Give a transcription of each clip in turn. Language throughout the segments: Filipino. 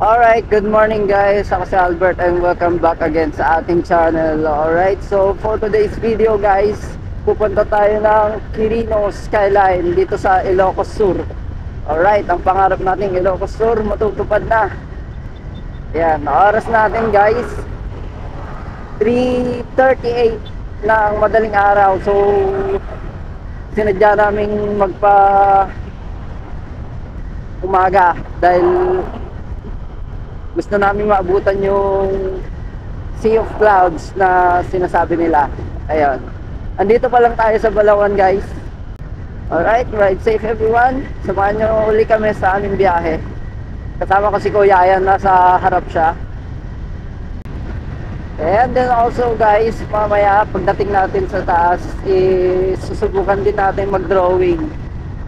Alright, good morning guys. Ako si Albert and welcome back again sa ating channel. Alright, so for today's video guys, pupunta tayo ng Quirino Skyline dito sa Ilocos Sur. Alright, ang pangarap nating Ilocos Sur matutupad na. Yan, oras natin guys 3:38 ng madaling araw. So sinadya naming magpa umaga dahil gusto namin maabutan yung Sea of Clouds na sinasabi nila. Ayun. Andito pa lang tayo sa Balawan, guys. Alright, ride safe everyone. Samahan nyo uli kami sa aming biyahe. Kasama ko si Kuya, ayan, nasa harap siya. And then also guys, mamaya pagdating natin sa taas, susubukan din natin mag-drawing.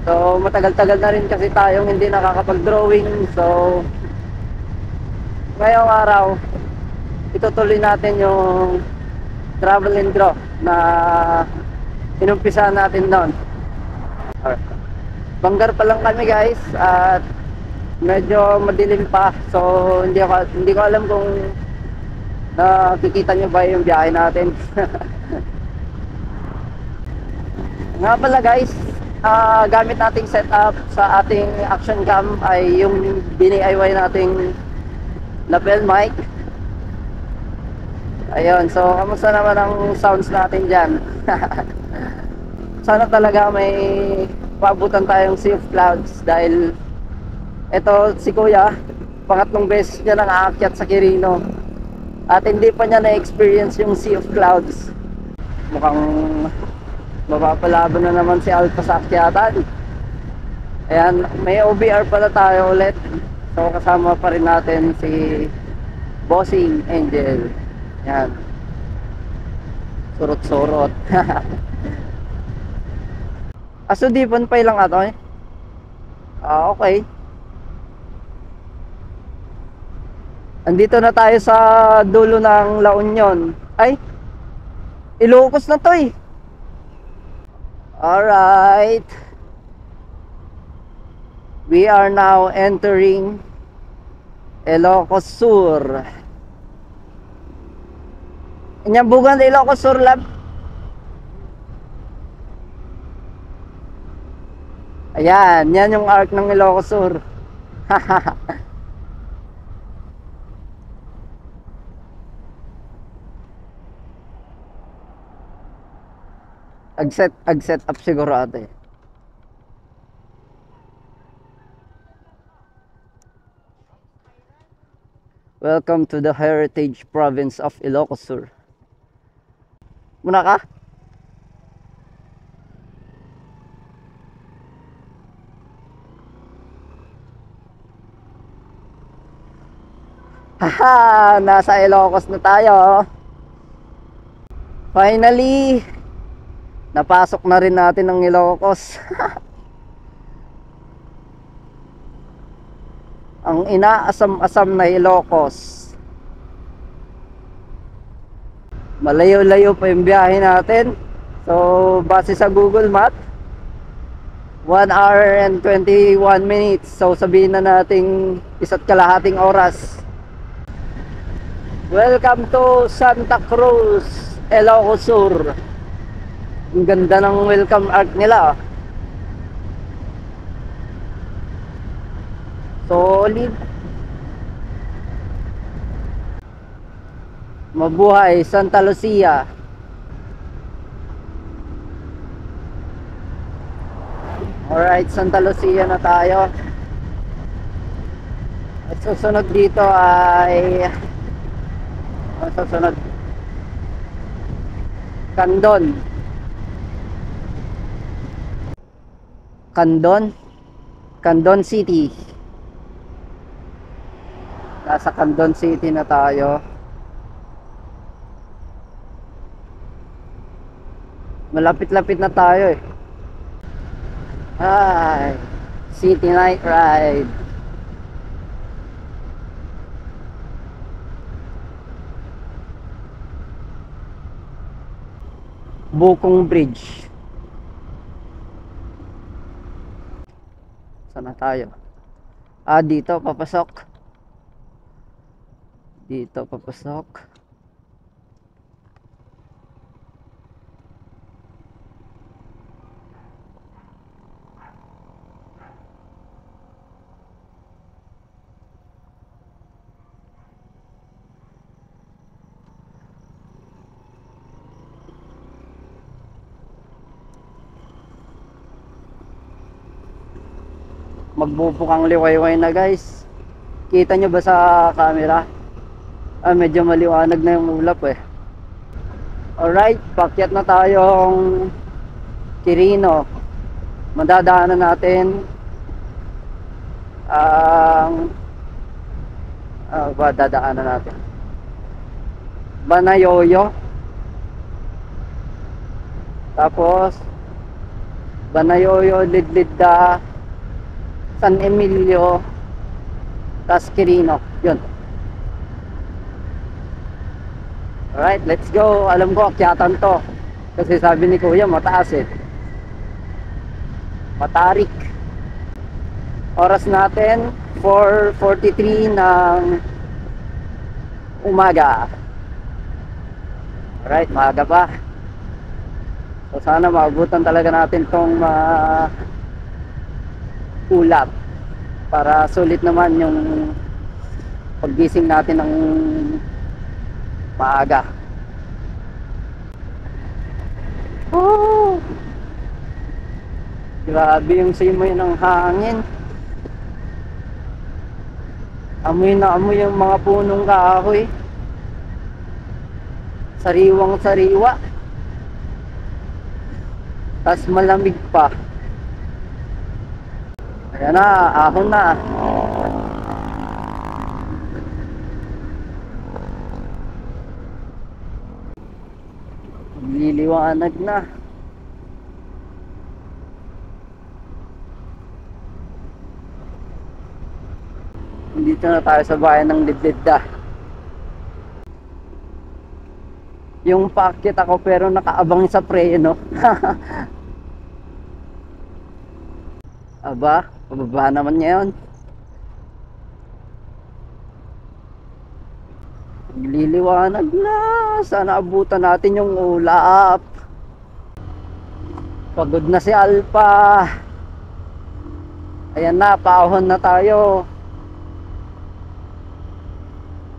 So matagal-tagal na rin kasi tayong hindi nakakapag-drawing. So ngayong araw, itutuloy natin yung travel and draw na inumpisahan natin noon. Banggar pa lang kami guys at medyo madilim pa. So hindi ko alam kung nakikita nyo ba yung biyahe natin. Nga pala guys, gamit nating setup sa ating action cam ay yung DIY nating lapel mic. Ayun, so kamusta naman ang sounds natin dyan? Sana talaga may paabutan tayong Sea of Clouds dahil eto si Kuya, pangatlong beses niya nang aakyat sa Quirino at hindi pa niya na-experience yung Sea of Clouds. Mukhang mapapalaban na naman si Alpha sa akyatan. Ayan, may OBR pala tayo ulit. So kasama pa rin natin si Bossing Angel. Yan. Surot-surot. Aso di pa lang ato eh. Okay. Andito na tayo sa dulo ng La Union. Ay, Ilocos na to eh. Alright. We are now entering Ilocos Sur. Inyambugan Ilocos Sur lab. Ayan, yan yung arc ng Ilocos Sur. Ag-set up siguro ate. Welcome to the Heritage Province of Ilocos Sur. Muna ka? Haha, nasa Ilocos na tayo. Finally, napasok na rin natin ang Ilocos. Ang inaasam-asam na Ilocos. Malayo-layo pa yung biyahe natin. So base sa Google Map, 1 hour and 21 minutes. So sabihin na nating 1.5 oras. Welcome to Santa Cruz, Ilocos Sur. Ang ganda ng welcome art nila. Solid. Mabuhay Santa Lucia. Alright, Santa Lucia na tayo. At susunod dito ay Candon. Candon City. Nasa Candon City na tayo. Malapit-lapit na tayo eh. Ay, City Night Ride. Bukong Bridge. Sana tayo? Dito papasok. Dito papasok. Magbubukang liwayway na guys. Kita nyo ba sa camera? Medyo maliwanag na yung ulap eh. Alright, pakyat na tayong Quirino. Madadaanan natin ang dadaanan natin Banayoyo, tapos Banayoyo, Lidlidda, San Emilio, tas Quirino. Yun. Alright, let's go. Alam ko akyatan to kasi sabi ni kuya mataas eh, matarik. Oras natin 4:43 ng umaga. Alright, maaga pa. So sana maabutan talaga natin tong ulap para sulit naman yung paggising natin ng maaga. Oh! Grabe yung simoy ng hangin. Amoy na amoy yung mga punong kahoy. Sariwang sariwa. Tas malamig pa. Ayan na, ahon na. Liliwanag na. Dito na tayo sa bayan ng Lidlidda. Yung paakyat ako pero nakaabang sa preno. Aba, pababa naman ngayon. Liliwanag na. Sana abutan natin yung ulap. Pagod na si Alpha. Ayan na, paahon na tayo.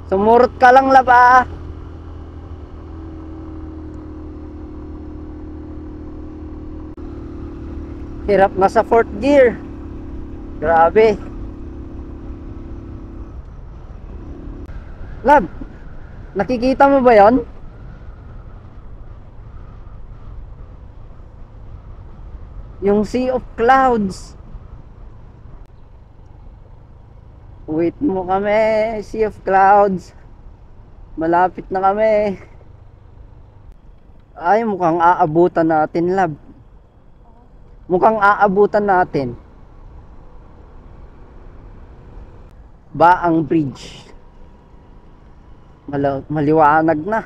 Sumurot ka lang laba. Hirap na sa fourth gear. Grabe. Lab, nakikita mo ba yon? Yung sea of clouds. Wait mo kami, sea of clouds. Malapit na kami. Ay, mukhang aabutan natin, lab. Mukhang aabutan natin. Baang Bridge. Maliwanag na.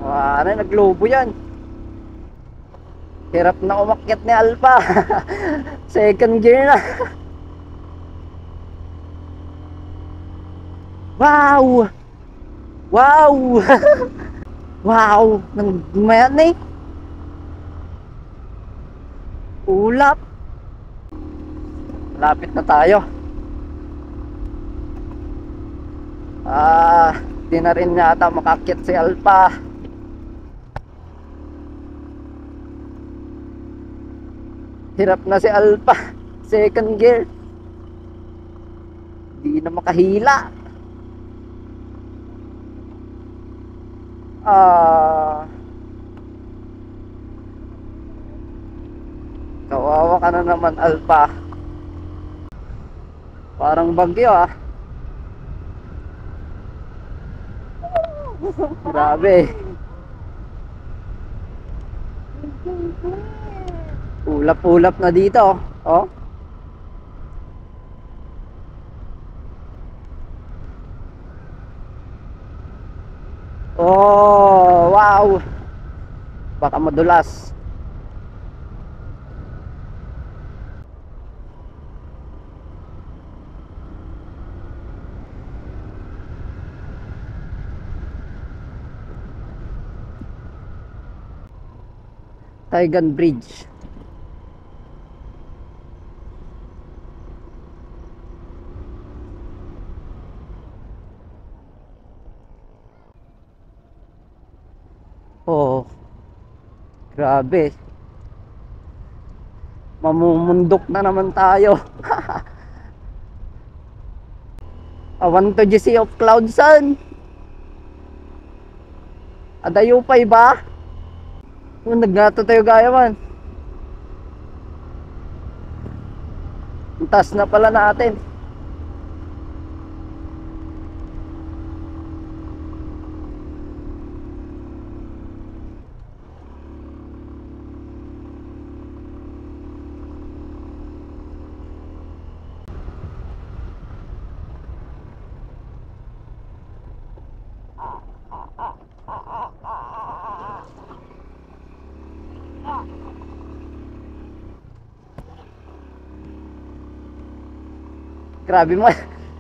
Ano, naglobo yan. Hirap na umakyat ni Alpha. Second gear na. Wow! Wow! Wow! Nagmayan eh. Ulap. Lapit na tayo. Di na rin yata makakyat si Alpha. Hirap na si Alpha. Second gear. Di na makahila. Kawawa ka na naman, Alpha. Parang bagyo ah. Grabe. Ulap-ulap na dito oh. Oh, wow. baka madulas. Taigan Bridge. Oh, grabe. Mamumundok na naman tayo. Awan to Sea of Clouds san. Adayo pa ba? Nagnato tayo gaya man. Ang taas na pala natin. Grabe mo.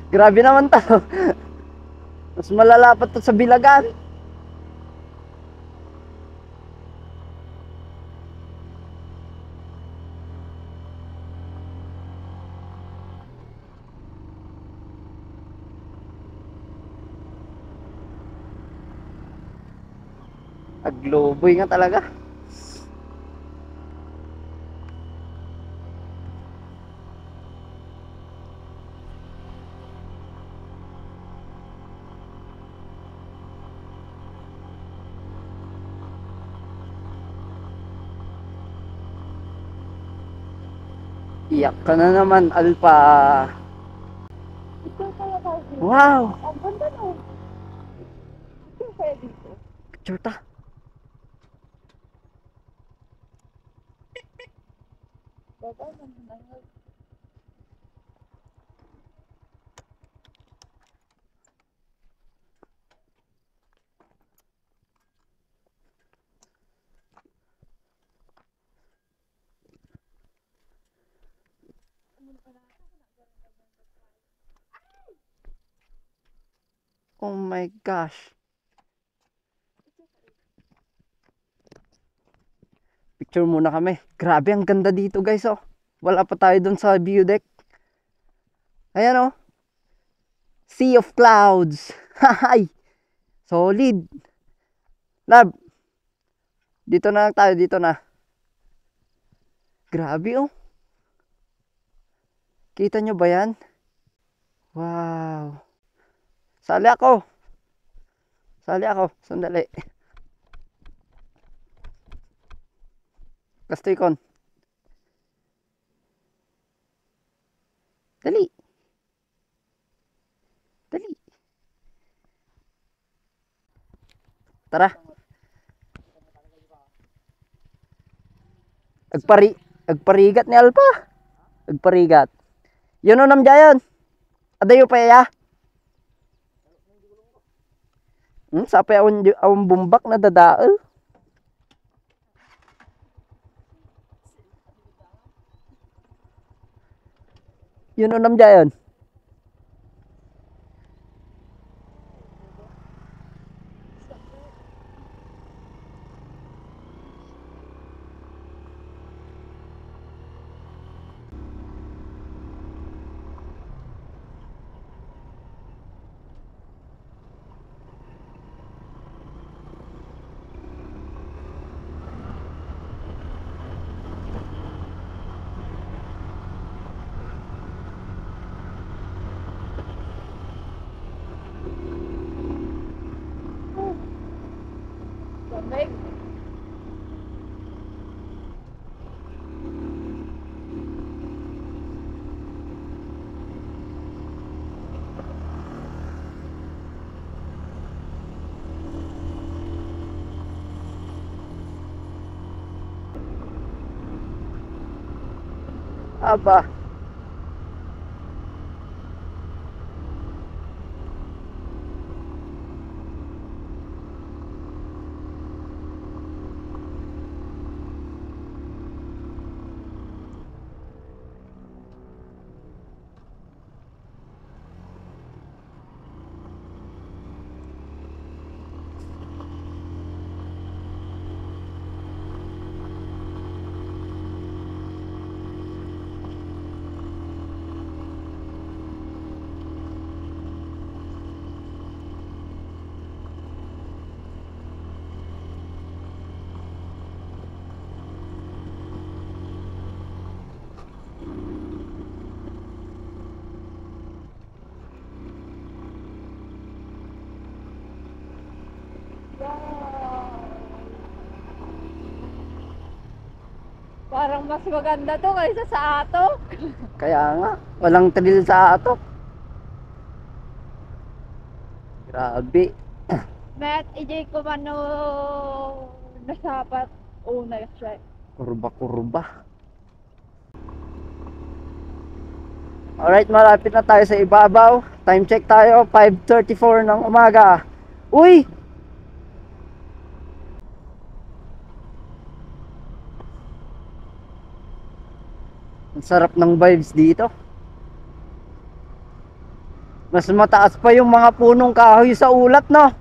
Grabe naman to. Mas malalapat to sa Bilagan. Agloboy nga talaga. Iyak ka na naman, Alpha. Wow! Ang ganda no. Ito kaya dito. Picture ta. Baba naman. Oh my gosh. Picture muna kami. Grabe, ang ganda dito guys oh. Wala pa tayo dun sa view deck. Ayan oh. Sea of Clouds. Hahay. Solid. Lab. Dito na lang tayo, dito na. Grabe oh. Kita nyo ba yan? Wow. Sali ako. Sali ako. Sandali. Kastikon. Dali. Dali. Tara. Agparigat ni Alpa. Agparigat. Yun o namjayan. Adayo pa ya. Sapay awang bumbak na dadaal. Yun o namjayan. Lamig. Aba. Wow. Parang mas maganda to kaysa sa ato. Kaya nga, walang thrill sa ato. Grabe. Met, ijay ko man no nasapat una siya. Kurba-kurba. Alright, malapit na tayo sa ibabaw. Time check tayo, 5:34 ng umaga. Uy! Ang sarap ng vibes dito. Mas mataas pa yung mga punong kahoy sa ulat, no?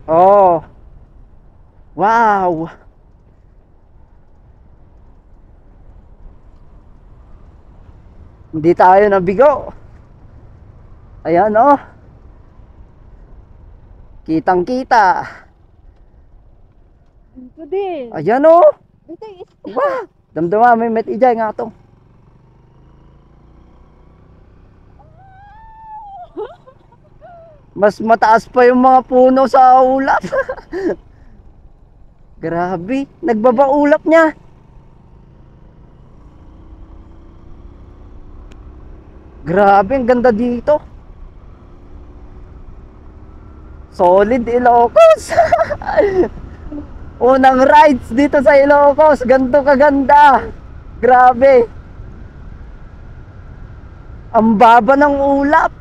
Oh. Wow. Hindi tayo nabigo. Ayan, oh. Kitang-kita. Ito din. Ayan, oh. Ito is Wow. Damdama may met ijay nga to. Mas mataas pa yung mga puno sa ulap. Grabe, nagbabaulap niya. Grabe, ang ganda dito. Solid Ilocos. Unang rides dito sa Ilocos, ganito kaganda. Grabe. Ang baba ng ulap.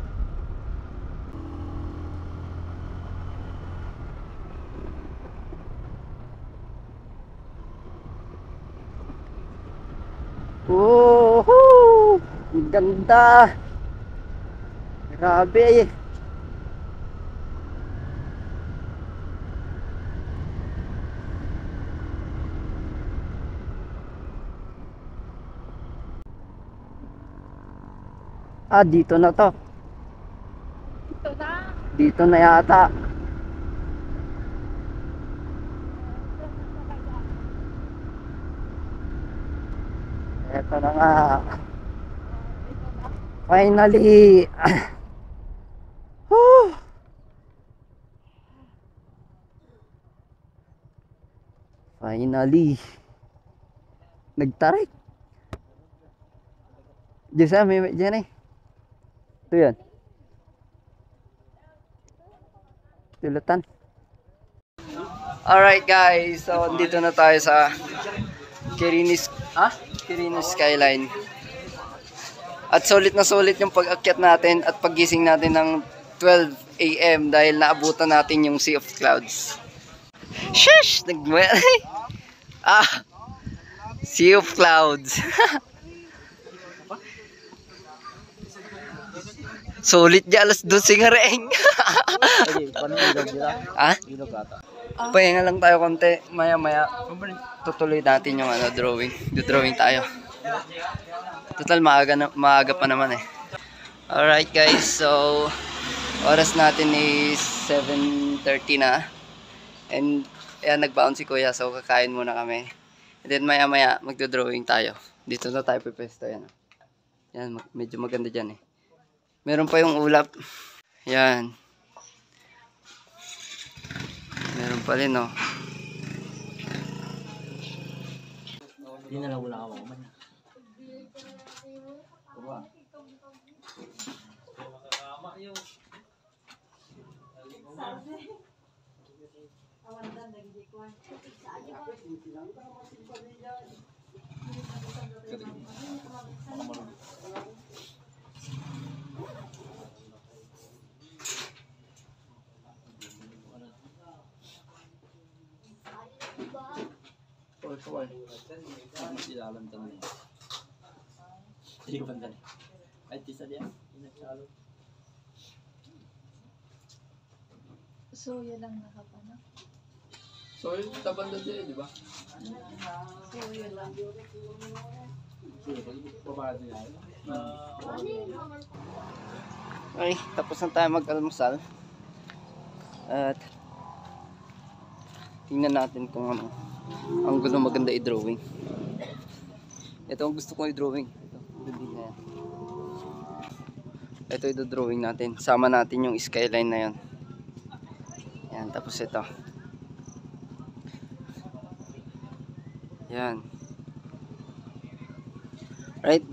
Woohoo! Ang ganda. Grabe. Ah, dito na to. ito na. Dito na yata. Eto na nga. Finally. Whew. Finally. Nagtarik. Diyan may diyan eh. Ito yan. Tulutan. Alright guys, so dito na tayo sa Quirino Skyline. At sulit na sulit yung pag-akyat natin at paggising natin ng 12 AM dahil naabutan natin yung Sea of Clouds. Shush! Sea of Clouds. Sulit di alas 12 nga reeng. Ha? Pahinga lang tayo konti. Maya-maya tutuloy natin yung drawing. Do-drawing tayo. Total maaga pa naman eh. Alright guys, so oras natin is 7:30 na. And ayan, nagbaon si Kuya, so kakain muna kami. And then maya-maya magdo-drawing tayo. Dito na tayo pipesto yan. Yan, medyo maganda dyan eh. Meron pa yung ulap. Yan. Meron pa rin, no. Hindi na lang wala ako. So, yun lang nakapana. So, yung tabanda dyan, di ba? So, yun lang. Okay, tapos na tayo mag-almusal. At tingnan natin kung ano ang gusto maganda i-drawing. Ito ang gusto kong i-drawing. Ito i-drawing natin. Sama natin yung skyline na yan. Yan, tapos ito. Yan. Right?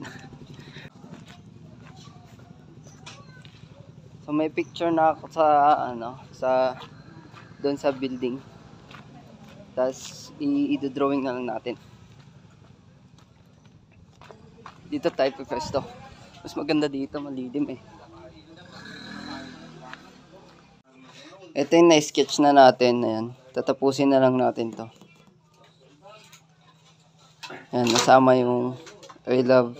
So may picture na ako sa doon sa building. Tapos i-drawing na lang natin. Dito tayo pwesto. Mas maganda dito, malilim eh. Ito yung na-sketch na natin. Ayan. Tatapusin na lang natin to. Ayan, nasama yung I love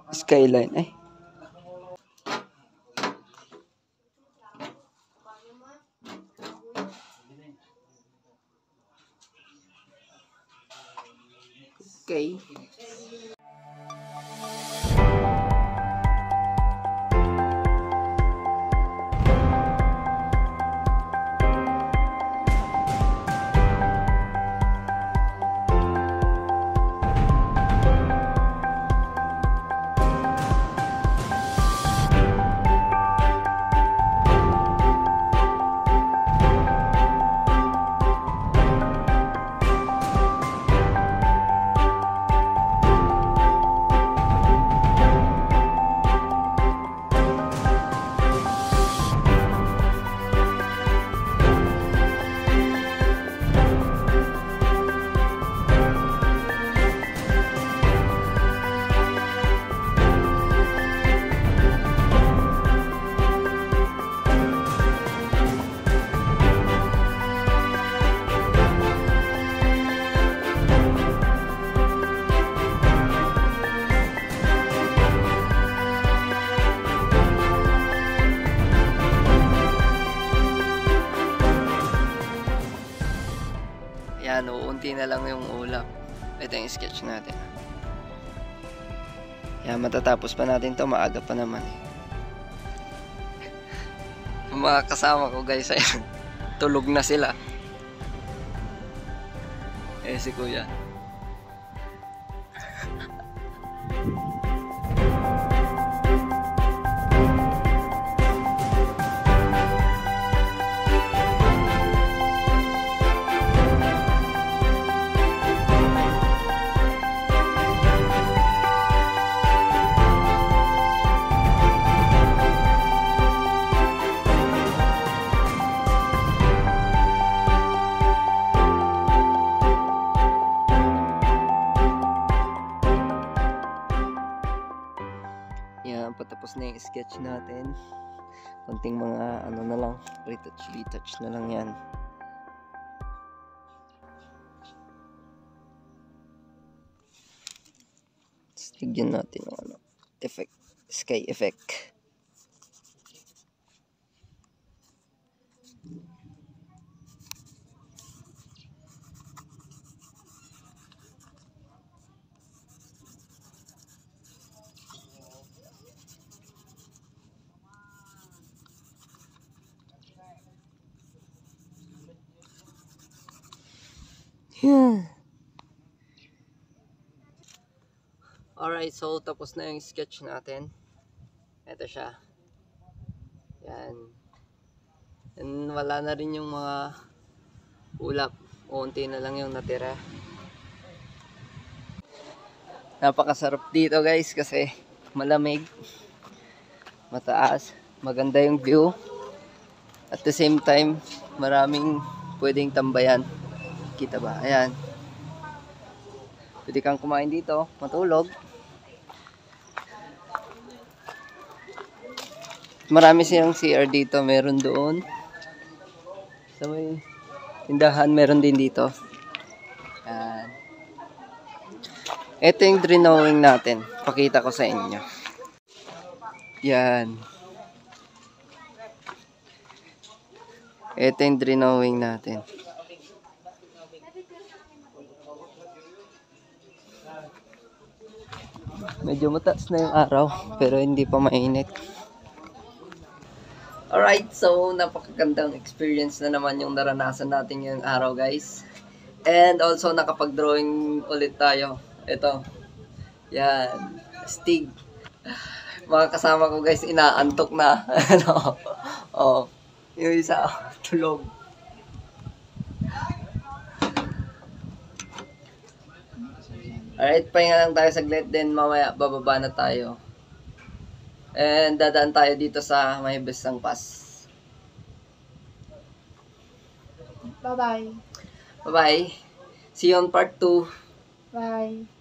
skyline. Eh. Okay. Yan, uunti na lang yung ulap. Ito yung sketch natin. Yan, matatapos pa natin to. Maaga pa naman eh. Yung mga kasama ko guys ay tulog na sila. Eh si kuya. Yan, patapos na yung sketch natin. Konting mga ano na lang, retouch na lang yan. Tignan natin ng ano, effect, sky effect. Yeah. Alright, so tapos na yung sketch natin. Ito siya. Yan. And wala na rin yung mga ulap. Unti na lang yung natira. Napakasarap dito guys kasi malamig, mataas, maganda yung view. At the same time, maraming pwedeng tambayan. Kita ba? Ayan. Pwede kang kumain dito, matulog. Marami silang CR dito, meron doon. Sa may tindahan, meron din dito. Ayan. Ito yung drawing natin. Pakita ko sa inyo. Yan. Ito yung drawing natin. Medyo mataas na yung araw, pero hindi pa mainit. Alright, so napakagandang experience na naman yung naranasan natin ngayong araw, guys. And also, nakapag-drawing ulit tayo. Ito. Yan. Stig. Mga kasama ko, guys, inaantok na. Ano? Oh. Yung isa, tulog. Alright, pahinga lang tayo saglit. Then mamaya, bababa na tayo. And dadaan tayo dito sa may Besang Pass. Bye-bye. Bye-bye. See you on part 2. Bye.